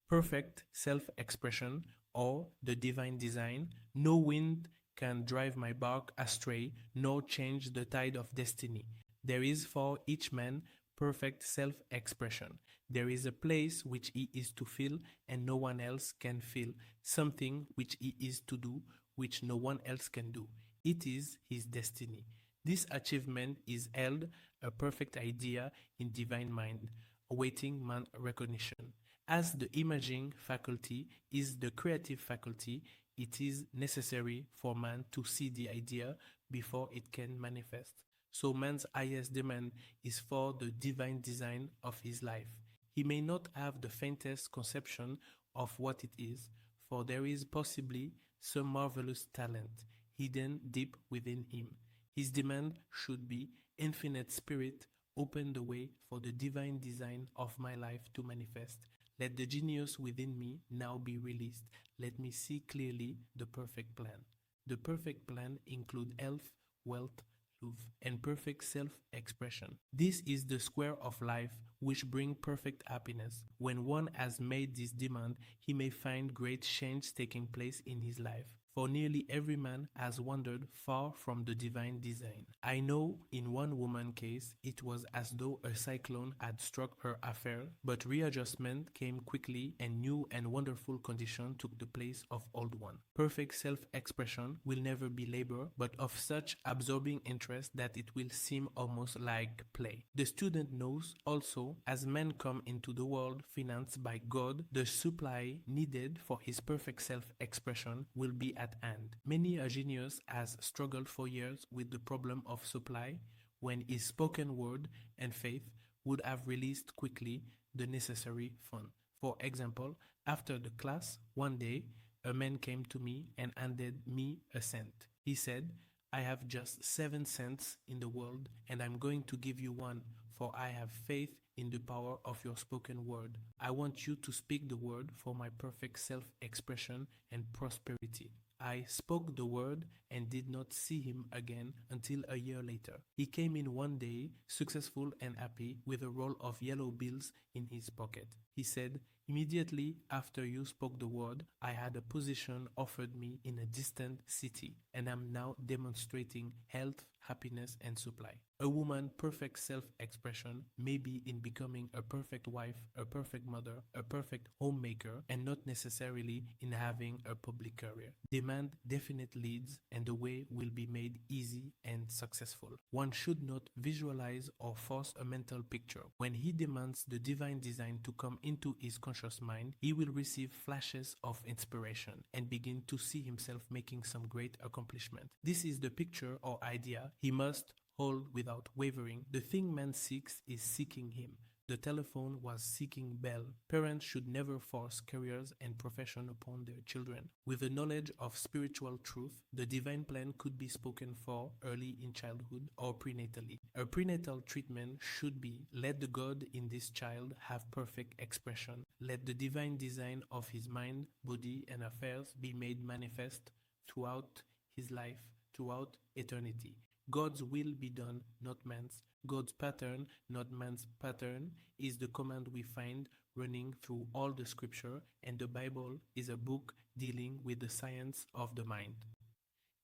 Perfect self-expression or the divine design. No wind can drive my bark astray, nor change the tide of destiny. There is for each man perfect self-expression. There is a place which he is to fill, and no one else can fill, something which he is to do, which no one else can do. It is his destiny. This achievement is held a perfect idea in divine mind, awaiting man recognition. As the imaging faculty is the creative faculty, it is necessary for man to see the idea before it can manifest. So man's highest demand is for the divine design of his life. He may not have the faintest conception of what it is, for there is possibly some marvelous talent hidden deep within him. His demand should be, infinite spirit, open the way for the divine design of my life to manifest. Let the genius within me now be released. Let me see clearly the perfect plan. The perfect plan includes health, wealth, love, and perfect self-expression. This is the square of life which brings perfect happiness. When one has made this demand, he may find great change taking place in his life. For nearly every man has wandered far from the divine design. I know in one woman case it was as though a cyclone had struck her affair, but readjustment came quickly and new and wonderful conditions took the place of old one. Perfect self-expression will never be labor, but of such absorbing interest that it will seem almost like play. The student knows also, as men come into the world financed by God, the supply needed for his perfect self-expression will be at hand. Many a genius has struggled for years with the problem of supply when his spoken word and faith would have released quickly the necessary fund. For example, after the class, one day, a man came to me and handed me a cent. He said, I have just 7 cents in the world and I'm going to give you one, for I have faith in the power of your spoken word. I want you to speak the word for my perfect self-expression and prosperity. I spoke the word and did not see him again until a year later. He came in one day, successful and happy, with a roll of yellow bills in his pocket. He said, immediately after you spoke the word, I had a position offered me in a distant city, and am now demonstrating health, happiness, and supply. A woman's perfect self-expression may be in becoming a perfect wife, a perfect mother, a perfect homemaker, and not necessarily in having a public career. Demand definite leads, and the way will be made easy and successful. One should not visualize or force a mental picture. When he demands the divine design to come into his conscious mind, he will receive flashes of inspiration and begin to see himself making some great accomplishment. This is the picture or idea he must hold without wavering. The thing man seeks is seeking him. The telephone was seeking Bell. Parents should never force careers and profession upon their children. With the knowledge of spiritual truth, the divine plan could be spoken for early in childhood or prenatally. A prenatal treatment should be, let the God in this child have perfect expression. Let the divine design of his mind, body, and affairs be made manifest throughout his life, throughout eternity. God's will be done, not man's. God's pattern, not man's pattern, is the command we find running through all the scripture, and the Bible is a book dealing with the science of the mind.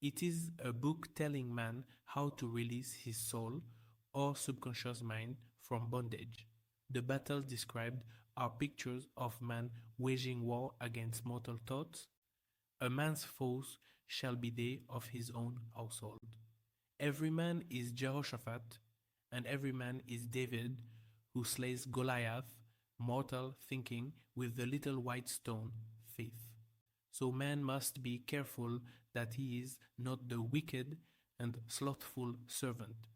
It is a book telling man how to release his soul or subconscious mind from bondage. The battles described are pictures of man waging war against mortal thoughts. A man's foes shall be they of his own household. Every man is Jehoshaphat, and every man is David, who slays Goliath, mortal thinking, with the little white stone, faith. So man must be careful that he is not the wicked and slothful servant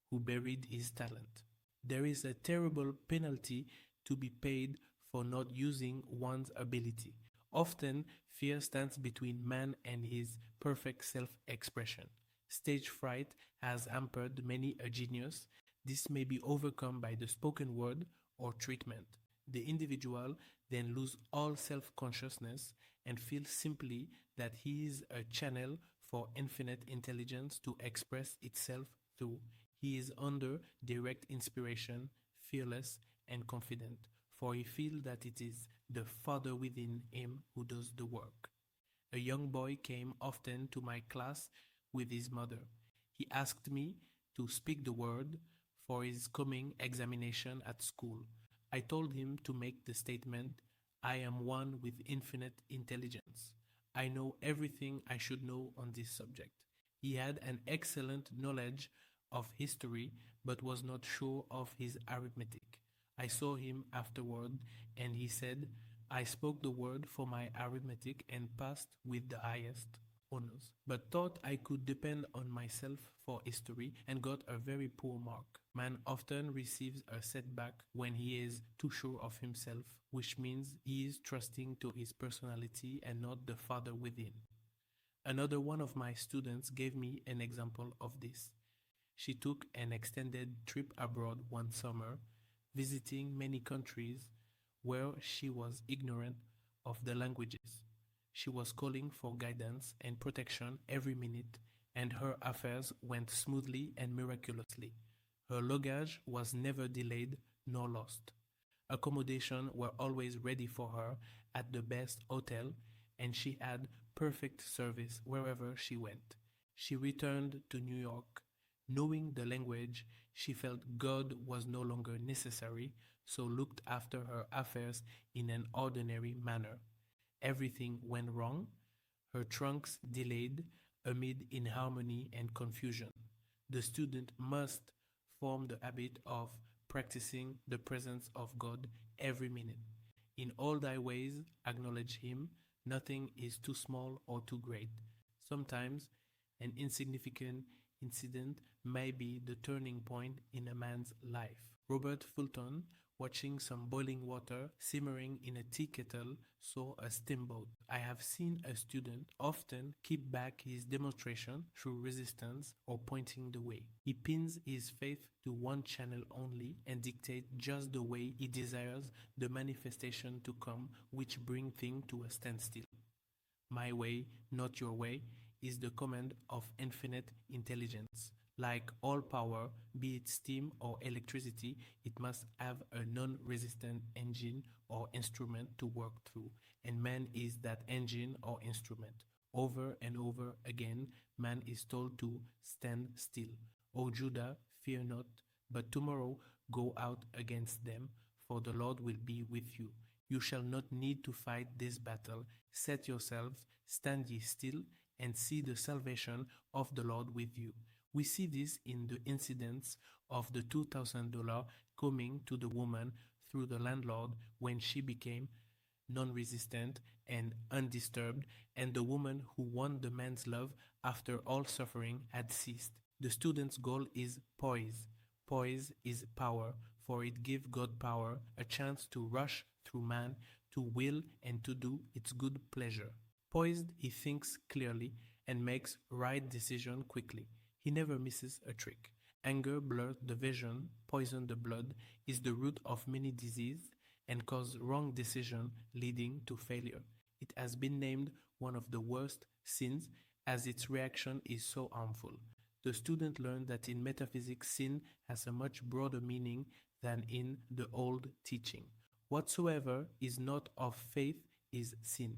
who buried his talent. There is a terrible penalty to be paid for not using one's ability. Often, fear stands between man and his perfect self-expression. Stage fright has hampered many a genius. This may be overcome by the spoken word or treatment. The individual then loses all self-consciousness and feels simply that he is a channel for infinite intelligence to express itself through. He is under direct inspiration, fearless and confident, for he feels that it is the Father within him who does the work. A young boy came often to my class with his mother. He asked me to speak the word for his coming examination at school. I told him to make the statement, I am one with infinite intelligence. I know everything I should know on this subject. He had an excellent knowledge of history but was not sure of his arithmetic. I saw him afterward and he said, I spoke the word for my arithmetic and passed with the highest honors, but thought I could depend on myself for history and got a very poor mark. Man often receives a setback when he is too sure of himself, which means he is trusting to his personality and not the Father within. Another one of my students gave me an example of this. She took an extended trip abroad one summer, visiting many countries where she was ignorant of the languages. She was calling for guidance and protection every minute, and her affairs went smoothly and miraculously. Her luggage was never delayed nor lost. Accommodation were always ready for her at the best hotel, and she had perfect service wherever she went. She returned to New York. Knowing the language, she felt God was no longer necessary, so looked after her affairs in an ordinary manner. Everything went wrong. Her trunks delayed amid inharmony and confusion. The student must form the habit of practicing the presence of God every minute. In all thy ways, acknowledge Him. Nothing is too small or too great. Sometimes an insignificant incident may be the turning point in a man's life. Robert Fulton, watching some boiling water simmering in a tea kettle, saw a steamboat. I have seen a student often keep back his demonstration through resistance or pointing the way. He pins his faith to one channel only and dictates just the way he desires the manifestation to come, which bring things to a standstill. My way, not your way, is the command of infinite intelligence. Like all power, be it steam or electricity, it must have a non-resistant engine or instrument to work through, and man is that engine or instrument. Over and over again, man is told to stand still. O Judah, fear not, but tomorrow go out against them, for the Lord will be with you. You shall not need to fight this battle. Set yourselves, stand ye still, and see the salvation of the Lord with you. We see this in the incidents of the $2,000 coming to the woman through the landlord when she became non-resistant and undisturbed, and the woman who won the man's love after all suffering had ceased. The student's goal is poise. Poise is power, for it gives God power, a chance to rush through man, to will and to do its good pleasure. Poised, he thinks clearly and makes right decision quickly. He never misses a trick. Anger blurs the vision, poisons the blood, is the root of many diseases, and causes wrong decision leading to failure. It has been named one of the worst sins as its reaction is so harmful. The student learned that in metaphysics, sin has a much broader meaning than in the old teaching. Whatsoever is not of faith is sin.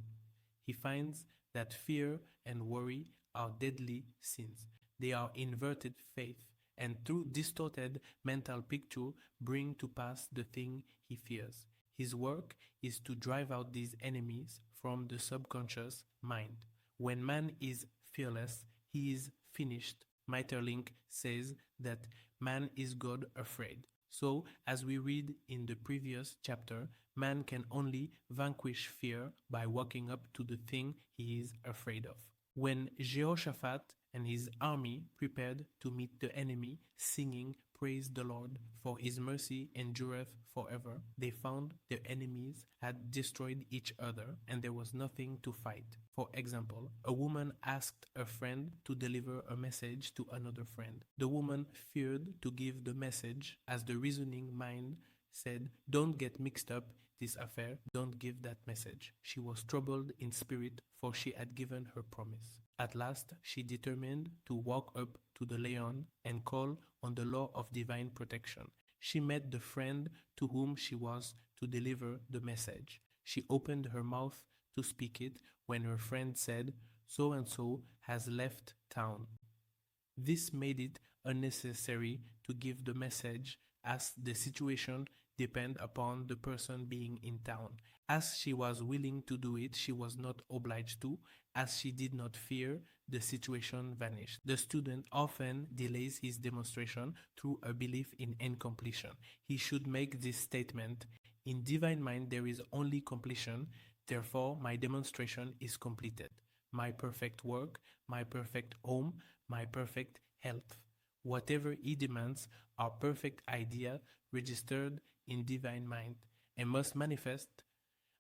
He finds that fear and worry are deadly sins. They are inverted faith, and through distorted mental picture bring to pass the thing he fears. His work is to drive out these enemies from the subconscious mind. When man is fearless, he is finished. Maeterlinck says that man is God afraid. So, as we read in the previous chapter, man can only vanquish fear by walking up to the thing he is afraid of. When Jehoshaphat and his army prepared to meet the enemy, singing, Praise the Lord, for his mercy endureth forever, they found their enemies had destroyed each other and there was nothing to fight. For example, a woman asked a friend to deliver a message to another friend. The woman feared to give the message as the reasoning mind said, Don't get mixed up this affair, don't give that message. She was troubled in spirit, for she had given her promise. At last, she determined to walk up to the lion and call on the law of divine protection. She met the friend to whom she was to deliver the message. She opened her mouth to speak it when her friend said, "So and so has left town." This made it unnecessary to give the message, as the situation depended upon the person being in town. As she was willing to do it, she was not obliged to, as she did not fear the situation vanished. The student often delays his demonstration through a belief in incompletion. He should make this statement: "In divine mind there is only completion, therefore my demonstration is completed. My perfect work, my perfect home, my perfect health. Whatever he demands are perfect idea registered in divine mind and must manifest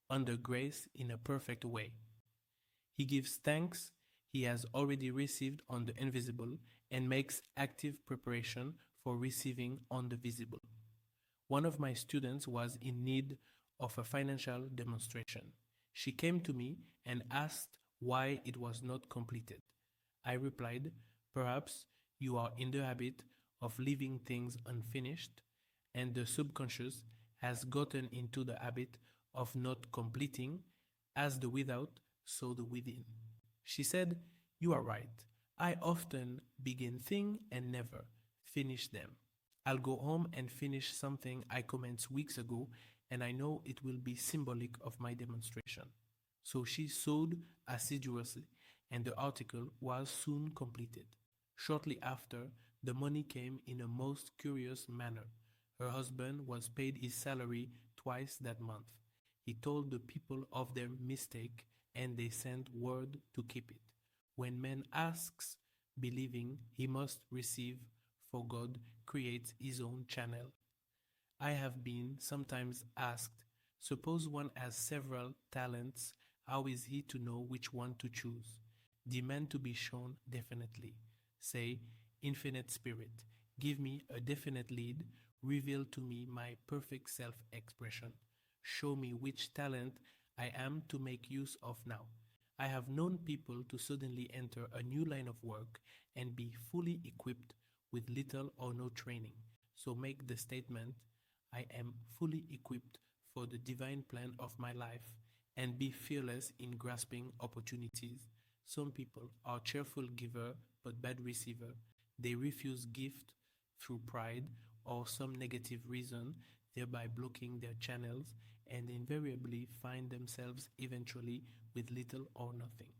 under grace in a perfect way." He gives thanks he has already received on the invisible and makes active preparation for receiving on the visible. One of my students was in need of a financial demonstration. She came to me and asked why it was not completed. I replied, "Perhaps you are in the habit of leaving things unfinished, and the subconscious has gotten into the habit of not completing, as the without, so the within." She said, "You are right. I often begin things and never finish them. I'll go home and finish something I commenced weeks ago, and I know it will be symbolic of my demonstration." So she sewed assiduously, and the article was soon completed. Shortly after, the money came in a most curious manner. Her husband was paid his salary twice that month. He told the people of their mistake, and they sent word to keep it. When man asks, believing he must receive, for God creates his own channel. I have been sometimes asked, suppose one has several talents, how is he to know which one to choose? Demand to be shown definitely. Say, "Infinite Spirit, give me a definite lead, reveal to me my perfect self-expression. Show me which talent I am to make use of now." I have known people to suddenly enter a new line of work and be fully equipped with little or no training. So make the statement, "I am fully equipped for the divine plan of my life," and be fearless in grasping opportunities. Some people are cheerful giver but bad receiver. They refuse gift through pride or some negative reason, thereby blocking their channels, and invariably find themselves eventually with little or nothing.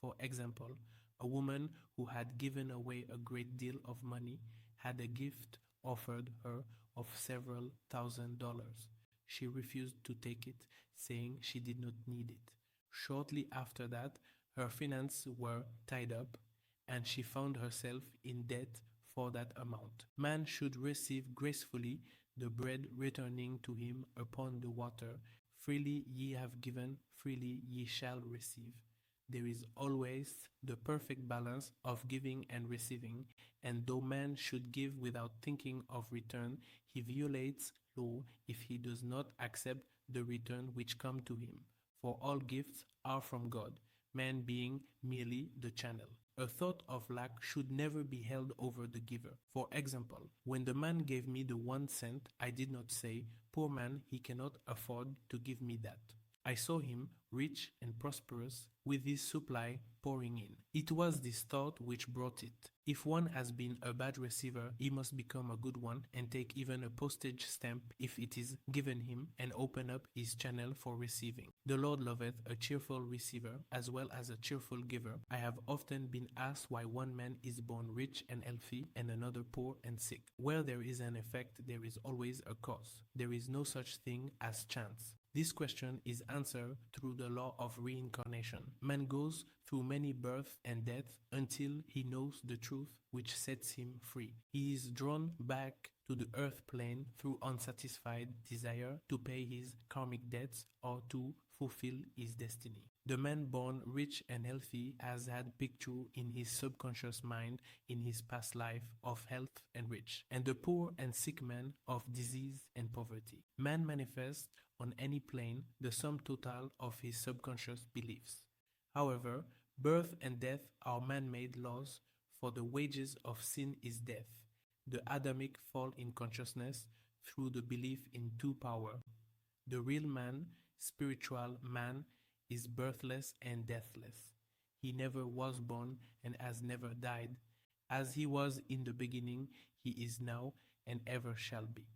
For example, a woman who had given away a great deal of money had a gift offered her of several $1,000s. She refused to take it, saying she did not need it. Shortly after that, her finances were tied up, and she found herself in debt for that amount. Man should receive gracefully the bread returning to him upon the water. Freely ye have given, freely ye shall receive. There is always the perfect balance of giving and receiving, and though man should give without thinking of return, he violates law if he does not accept the return which come to him. For all gifts are from God, man being merely the channel. A thought of lack should never be held over the giver. For example, when the man gave me the 1 cent, I did not say, "Poor man, he cannot afford to give me that." I saw him rich and prosperous, with his supply pouring in. It was this thought which brought it. If one has been a bad receiver, he must become a good one and take even a postage stamp if it is given him, and open up his channel for receiving. The Lord loveth a cheerful receiver as well as a cheerful giver. I have often been asked why one man is born rich and healthy and another poor and sick. Where there is an effect, there is always a cause. There is no such thing as chance. This question is answered through the law of reincarnation. Man goes through many births and deaths until he knows the truth which sets him free. He is drawn back to the earth plane through unsatisfied desire to pay his karmic debts or to fulfill his destiny. The man born rich and healthy has had picture in his subconscious mind in his past life of health and rich, and the poor and sick man of disease and poverty. Man manifests on any plane the sum total of his subconscious beliefs. However, birth and death are man-made laws, for the wages of sin is death. The Adamic fall in consciousness through the belief in two power. The real man spiritual man is birthless and deathless. He never was born and has never died. As he was in the beginning, he is now and ever shall be.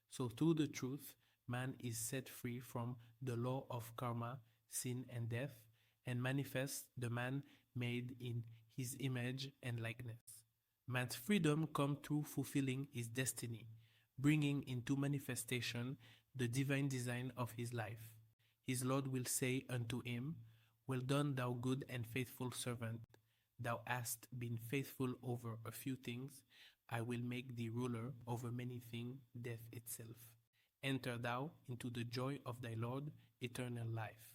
So through the truth, man is set free from the law of karma, sin, and death, and manifests the man made in his image and likeness. Man's freedom comes through fulfilling his destiny, bringing into manifestation the divine design of his life. His Lord will say unto him, Well done, thou good and faithful servant. Thou hast been faithful over a few things. I will make thee ruler over many things, death itself. Enter thou into the joy of thy Lord, eternal life.